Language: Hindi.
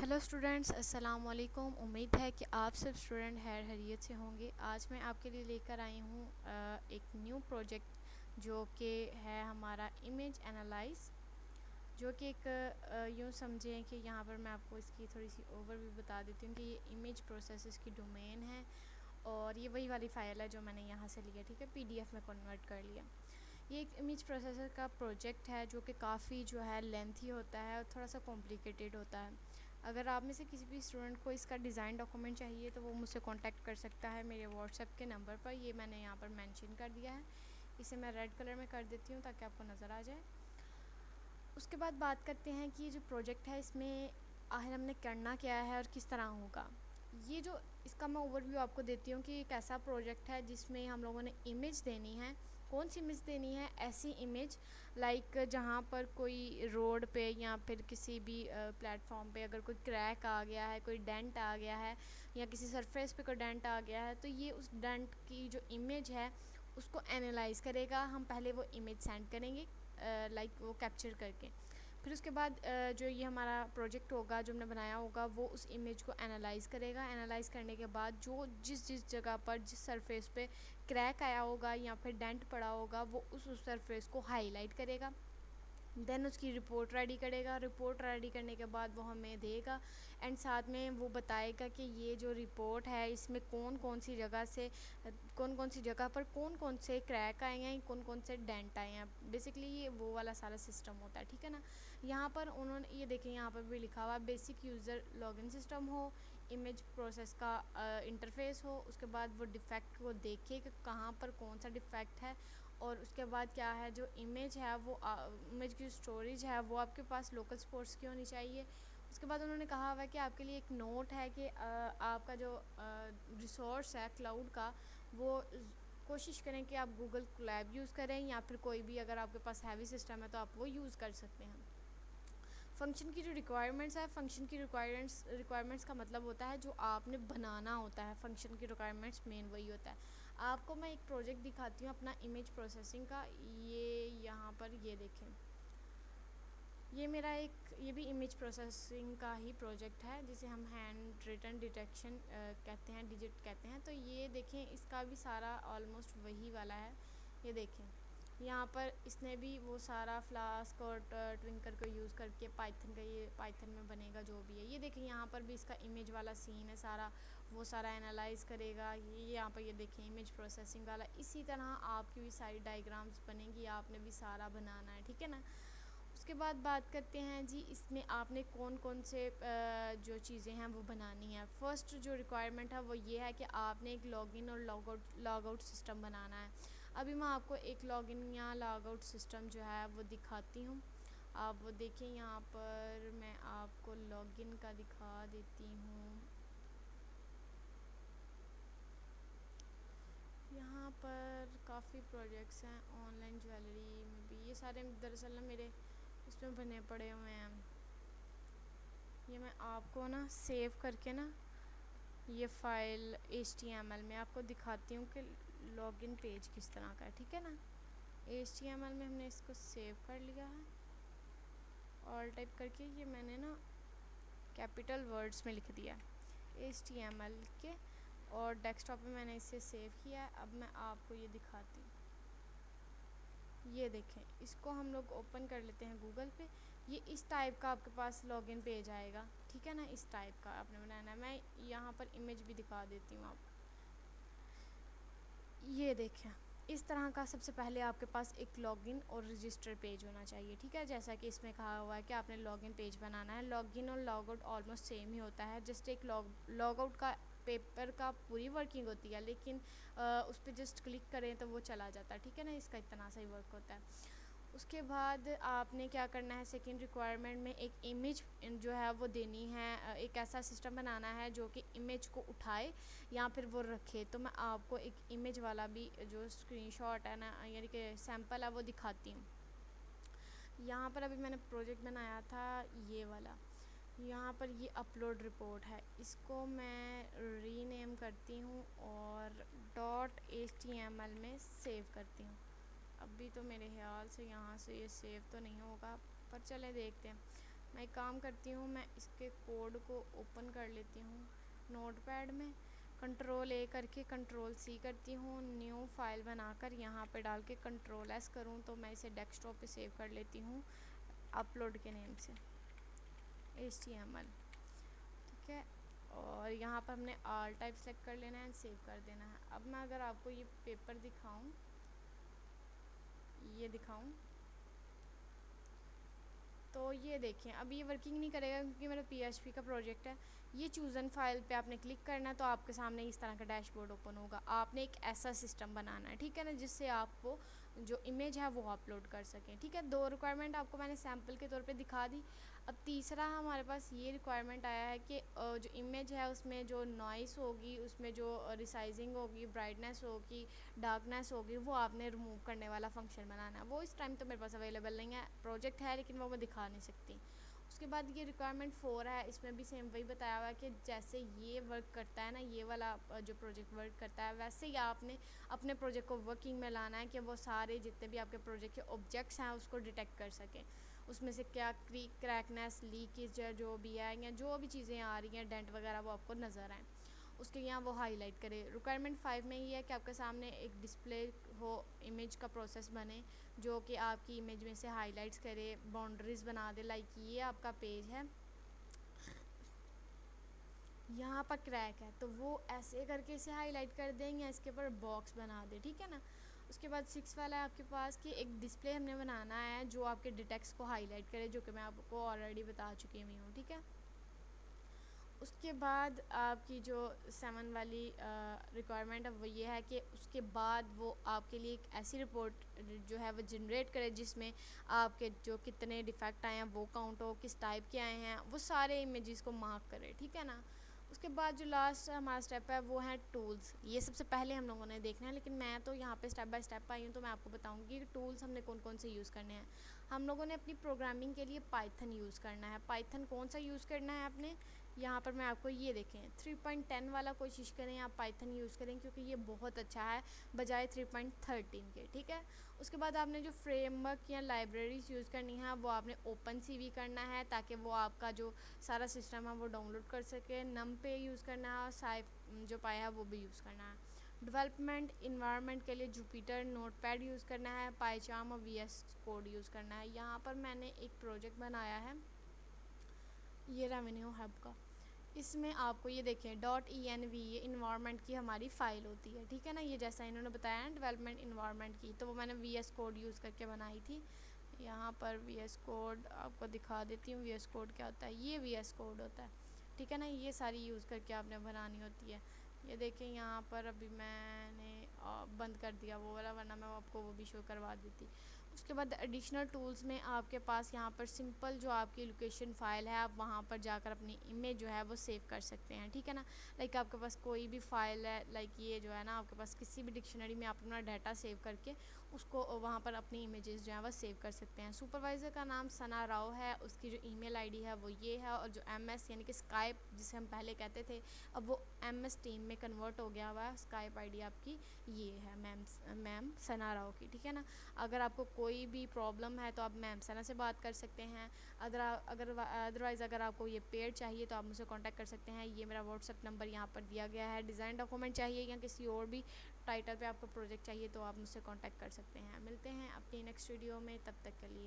हेलो स्टूडेंट्स, अस्सलाम वालेकुम। उम्मीद है कि आप सब स्टूडेंट खैरियत से होंगे। आज मैं आपके लिए लेकर आई हूँ एक न्यू प्रोजेक्ट जो कि है हमारा इमेज एनालाइज, जो कि एक यूँ समझें कि यहाँ पर मैं आपको इसकी थोड़ी सी ओवरव्यू बता देती हूँ कि ये इमेज प्रोसेसेस की डोमेन है और ये वही वाली फ़ाइल है जो मैंने यहाँ से लिया, ठीक है, पीडीएफ में कन्वर्ट कर लिया। ये एक इमेज प्रोसेसर का प्रोजेक्ट है जो कि काफ़ी जो है लेंथी होता है और थोड़ा सा कॉम्प्लिकेटेड होता है। अगर आप में से किसी भी स्टूडेंट को इसका डिज़ाइन डॉक्यूमेंट चाहिए तो वो मुझसे कांटेक्ट कर सकता है मेरे व्हाट्सएप के नंबर पर। ये मैंने यहाँ पर मेंशन कर दिया है। इसे मैं रेड कलर में कर देती हूँ ताकि आपको नज़र आ जाए। उसके बाद बात करते हैं कि ये जो प्रोजेक्ट है इसमें आखिर हमने करना क्या है और किस तरह होगा। ये जो इसका मैं ओवरव्यू आपको देती हूँ कि एक ऐसा प्रोजेक्ट है जिसमें हम लोगों ने इमेज देनी है। कौन सी इमेज देनी है? ऐसी इमेज लाइक जहाँ पर कोई रोड पे या फिर किसी भी प्लेटफॉर्म पे अगर कोई क्रैक आ गया है, कोई डेंट आ गया है या किसी सरफेस पे कोई डेंट आ गया है, तो ये उस डेंट की जो इमेज है उसको एनालाइज करेगा। हम पहले वो इमेज सेंड करेंगे लाइक वो कैप्चर करके, फिर उसके बाद जो ये हमारा प्रोजेक्ट होगा जो हमने बनाया होगा वो उस इमेज को एनालाइज करेगा। एनालाइज करने के बाद जो जिस जगह पर जिस सरफेस पे क्रैक आया होगा या फिर डेंट पड़ा होगा वो उस सरफेस को हाईलाइट करेगा। देन उसकी रिपोर्ट रेडी करेगा। रिपोर्ट रेडी करने के बाद वो हमें देगा एंड साथ में वो बताएगा कि ये जो रिपोर्ट है इसमें कौन कौन सी जगह से कौन कौन सी जगह पर कौन कौन से क्रैक आए हैं, कौन कौन से डेंट आए हैं। बेसिकली ये वो वाला सारा सिस्टम होता है, ठीक है ना। यहाँ पर उन्होंने ये देखें, यहाँ पर भी लिखा हुआ बेसिक यूज़र लॉगिन सिस्टम हो, इमेज प्रोसेस का इंटरफेस हो। उसके बाद वो डिफ़ेक्ट को देखे कि कहाँ पर कौन सा डिफ़ेक्ट है और उसके बाद क्या है जो इमेज है वो इमेज की स्टोरेज है वो आपके पास लोकल स्पोर्ट्स की होनी चाहिए। उसके बाद उन्होंने कहा हुआ है कि आपके लिए एक नोट है कि आपका जो रिसोर्स है क्लाउड का वो कोशिश करें कि आप गूगल कोलैब यूज़ करें या फिर कोई भी अगर आपके पास हैवी सिस्टम है तो आप वो यूज़ कर सकते हैं। फ़ंक्शन की जो रिक्वायरमेंट्स है, फ़ंक्शन की रिक्वायरमेंट्स का मतलब होता है जो आपने बनाना होता है। फ़ंक्शन की रिक्वायरमेंट्स मेन वही होता है। आपको मैं एक प्रोजेक्ट दिखाती हूँ अपना इमेज प्रोसेसिंग का। ये यहाँ पर ये देखें, ये भी इमेज प्रोसेसिंग का ही प्रोजेक्ट है जिसे हम हैंड रिटन डिटेक्शन कहते हैं, डिजिट कहते हैं। तो ये देखें, इसका भी सारा ऑलमोस्ट वही वाला है। ये देखें, यहाँ पर इसने भी वो सारा फ्लास्क और ट्विंकर को यूज़ करके पाइथन का, ये पाइथन में बनेगा जो भी है। ये देखें, यहाँ पर भी इसका इमेज वाला सीन है सारा, वो सारा एनालाइज करेगा। ये यहाँ पर ये देखें इमेज प्रोसेसिंग वाला। इसी तरह आपकी भी सारी डायग्राम्स बनेंगी, आपने भी सारा बनाना है, ठीक है ना। उसके बाद बात करते हैं जी इसमें आपने कौन कौन से जो चीज़ें हैं वो बनानी है। फ़र्स्ट जो रिक्वायरमेंट है वो ये है कि आपने एक लॉगिन और लॉगआउट सिस्टम बनाना है। अभी मैं आपको एक लॉगिन या लॉगआउट सिस्टम जो है वो दिखाती हूँ। आप वो देखें, यहाँ पर मैं आपको लॉगिन का दिखा देती हूँ। यहाँ पर काफ़ी प्रोजेक्ट्स हैं, ऑनलाइन ज्वेलरी में भी। ये सारे दरअसल ना मेरे इसमें बने पड़े हुए हैं। ये मैं आपको ना सेव करके ना ये फ़ाइल HTML में आपको दिखाती हूँ कि लॉगिन पेज किस तरह का है, ठीक है ना। HTML में हमने इसको सेव कर लिया है और टाइप करके ये मैंने ना कैपिटल वर्ड्स में लिख दिया है HTML के, और डेस्कटॉप पे मैंने इसे सेव किया है। अब मैं आपको ये दिखाती हूँ। ये देखें, इसको हम लोग ओपन कर लेते हैं गूगल पे। ये इस टाइप का आपके पास लॉगिन पेज आएगा, ठीक है ना। इस टाइप का आपने बनाना है। मैं यहाँ पर इमेज भी दिखा देती हूँ आपको। ये देखें, इस तरह का सबसे पहले आपके पास एक लॉगिन और रजिस्टर पेज होना चाहिए, ठीक है। जैसा कि इसमें कहा हुआ है कि आपने लॉगिन पेज बनाना है। लॉगिन और लॉगआउट ऑलमोस्ट सेम ही होता है, जस्ट एक लॉगआउट का पेपर का पूरी वर्किंग होती है, लेकिन उस पर जस्ट क्लिक करें तो वो चला जाता है, ठीक है ना। इसका इतना सा ही वर्क होता है। उसके बाद आपने क्या करना है, सेकंड रिक्वायरमेंट में एक इमेज जो है वो देनी है। एक ऐसा सिस्टम बनाना है जो कि इमेज को उठाए या फिर वो रखे। तो मैं आपको एक इमेज वाला भी जो स्क्रीनशॉट है ना, यानी कि सैंपल है, वो दिखाती हूँ। यहाँ पर अभी मैंने प्रोजेक्ट बनाया था ये वाला। यहाँ पर ये अपलोड रिपोर्ट है, इसको मैं रीनेम करती हूँ और .html में सेव करती हूँ। अभी तो मेरे ख्याल से यहाँ से ये सेव तो नहीं होगा, पर चले देखते हैं। मैं एक काम करती हूँ, मैं इसके कोड को ओपन कर लेती हूँ नोटपैड में, कंट्रोल A करके कंट्रोल C करती हूँ, न्यू फाइल बनाकर यहाँ पे डाल के कंट्रोल S करूँ तो मैं इसे डेस्कटॉप पे सेव कर लेती हूँ अपलोड के नेम से HTML, ठीक है। और यहाँ पर हमने ऑल टाइप सेलेक्ट कर लेना है, सेव कर देना है। अब मैं अगर आपको ये पेपर दिखाऊँ, ये दिखाऊँ तो ये देखें अब ये वर्किंग नहीं करेगा क्योंकि मेरा PHP का प्रोजेक्ट है। ये चूज़न फाइल पे आपने क्लिक करना है तो आपके सामने इस तरह का डैशबोर्ड ओपन होगा। आपने एक ऐसा सिस्टम बनाना है, ठीक है ना, जिससे आप वो जो इमेज है वो अपलोड कर सकें, ठीक है। 2 रिक्वायरमेंट आपको मैंने सैम्पल के तौर पे दिखा दी। अब तीसरा हमारे पास ये रिक्वायरमेंट आया है कि जो इमेज है उसमें जो नॉइस होगी, उसमें जो रिसाइजिंग होगी, ब्राइटनेस होगी, डार्कनेस होगी, वो आपने रिमूव करने वाला फंक्शन बनाना है। वो इस टाइम तो मेरे पास अवेलेबल नहीं है, प्रोजेक्ट है लेकिन वो मैं दिखा नहीं सकती। उसके बाद ये रिक्वायरमेंट 4 है, इसमें भी सेम वही बताया हुआ है कि जैसे ये वर्क करता है ना, ये वाला जो प्रोजेक्ट वर्क करता है, वैसे ही आपने अपने प्रोजेक्ट को वर्किंग में लाना है कि वो सारे जितने भी आपके प्रोजेक्ट के ऑब्जेक्ट्स हैं उसको डिटेक्ट कर सकें। उसमें से क्या क्रैकनेस, लीकेज जो भी है या जो भी चीज़ें आ रही हैं, डेंट वगैरह, वो आपको नज़र आए, उसके यहाँ वो हाईलाइट करे। रिक्वायरमेंट 5 में ये है कि आपके सामने एक डिस्प्ले हो, इमेज का प्रोसेस बने जो कि आपकी इमेज में से हाईलाइट्स करे, बाउंड्रीज बना दे। लाइक ये आपका पेज है, यहाँ पर क्रैक है तो वो ऐसे करके इसे हाईलाइट कर देंगे, इसके ऊपर बॉक्स बना दे, ठीक है ना। उसके बाद 6 वाला है आपके पास कि एक डिस्प्ले हमने बनाना है जो आपके डिटेक्ट्स को हाईलाइट करे, जो कि मैं आपको ऑलरेडी बता चुकी हूँ, ठीक है। उसके बाद आपकी जो 7 वाली रिक्वायरमेंट है वो ये है कि उसके बाद वो आपके लिए एक ऐसी रिपोर्ट जो है वो जनरेट करे जिसमें आपके जो कितने डिफेक्ट आए हैं वो काउंट हो, किस टाइप के आए हैं, वो सारे इमेजेस को मार्क करे, ठीक है ना। उसके बाद जो लास्ट हमारा स्टेप है वो है टूल्स। ये सबसे पहले हम लोगों ने देखना है, लेकिन मैं तो यहाँ पे स्टेप बाय स्टेप आई हूँ तो मैं आपको बताऊँगी कि टूल्स हमने कौन कौन से यूज़ करने हैं। हम लोगों ने अपनी प्रोग्रामिंग के लिए पाइथन यूज़ करना है। पाइथन कौन सा यूज़ करना है आपने, यहाँ पर मैं आपको ये देखें 3.10 वाला कोशिश करें आप पाइथन यूज़ करें क्योंकि ये बहुत अच्छा है बजाय 3.13 के, ठीक है। उसके बाद आपने जो फ्रेमवर्क या लाइब्रेरीज यूज़ करनी है वो आपने ओपन सी भी करना है ताकि वो आपका जो सारा सिस्टम है वो डाउनलोड कर सके। नम पे यूज़ करना है और साइफ जो पाया है वो भी यूज़ करना है। डेवलपमेंट इन्वायरमेंट के लिए जुपिटर नोटपैड यूज़ करना है, पाइचार्म और VS कोड यूज़ करना है। यहाँ पर मैंने एक प्रोजेक्ट बनाया है ये रेवेन्यू हब का, इसमें आपको ये देखें .env ये इन्वायरमेंट की हमारी फ़ाइल होती है, ठीक है ना। ये जैसा इन्होंने बताया है डेवलपमेंट इन्वायरमेंट की, तो वो मैंने VS कोड यूज़ करके बनाई थी। यहाँ पर VS कोड आपको दिखा देती हूँ, VS कोड क्या होता है, ये VS कोड होता है, ठीक है ना। ये सारी यूज़ करके आपने बनानी होती है। ये देखें यहाँ पर अभी मैंने बंद कर दिया वो वाला, वरना मैं आपको वो भी शो करवा देती। उसके बाद एडिशनल टूल्स में आपके पास यहाँ पर सिंपल जो आपकी लोकेशन फ़ाइल है आप वहाँ पर जाकर अपनी इमेज जो है वो सेव कर सकते हैं, ठीक है ना। लाइक आपके पास कोई भी फ़ाइल है, लाइक ये जो है ना आपके पास किसी भी डिक्शनरी में आप अपना डाटा सेव करके उसको वहाँ पर अपनी इमेजेस जो है वो सेव कर सकते हैं। सुपरवाइज़र का नाम सना राव है, उसकी जो ईमेल आईडी है वो ये है, और जो MS यानी कि स्काइप जिसे हम पहले कहते थे अब वो MS टीम में कन्वर्ट हो गया हुआ है। स्काइप आईडी आपकी ये है मैम सना राव की, ठीक है ना। अगर आपको कोई भी प्रॉब्लम है तो आप मैम सना से बात कर सकते हैं। अदरवाइज़ अगर आपको ये पेड चाहिए तो आप मुझसे कांटेक्ट कर सकते हैं। ये मेरा व्हाट्सअप नंबर यहाँ पर दिया गया है। डिज़ाइन डॉक्यूमेंट चाहिए या किसी और भी टाइटल पे आपको प्रोजेक्ट चाहिए तो आप मुझसे कांटेक्ट कर सकते हैं। मिलते हैं अपनी नेक्स्ट वीडियो में, तब तक के लिए